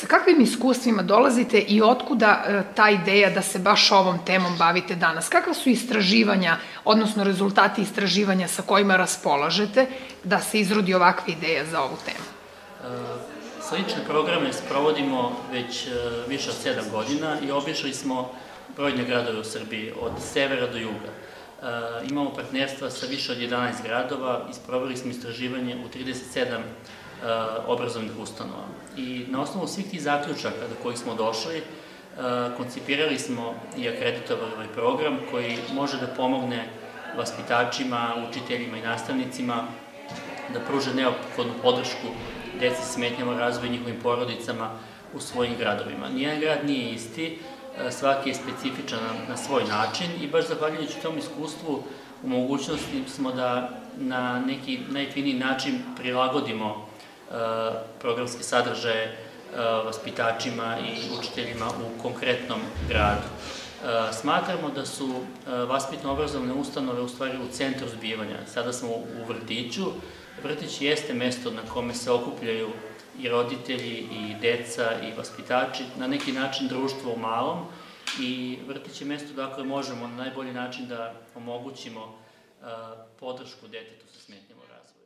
Sa kakvim iskustvima dolazite i otkuda ta ideja da se baš ovom temom bavite danas? Kakva su istraživanja, odnosno rezultati istraživanja sa kojima raspolažete da se izrodi ovakva ideja za ovu temu? Slične programe sprovodimo već više od 7 godina i obišli smo brojne gradove u Srbiji, od severa do juga. Imamo partnerstva sa više od 11 gradova i sproveli smo istraživanje u 37 obrazovnih ustanova. I na osnovu svih tih zaključaka do kojih smo došli, koncipirali smo i akreditovali ovaj program koji može da pomogne vaspitačima, učiteljima i nastavnicima da pruže neophodnu podršku deci sa smetnjama u razvoju i njihovim porodicama u svojim gradovima. Nijedan grad nije isti, svaki je specifičan na svoj način i baš zahvaljujući tom iskustvu u mogućnosti smo da na neki najfiniji način prilagodimo programske sadržaje vaspitačima i učiteljima u konkretnom gradu. Smatramo da su vaspitno-obrazovne ustanove u stvari u centru zbivanja. Sada smo u vrtiću. Vrtić jeste mesto na kome se okupljaju i roditelji, i deca, i vaspitači, na neki način društvo u malom, i vrtić je mesto dakle možemo na najbolji način da omogućimo podršku detetu sa smetnjama u razvoju.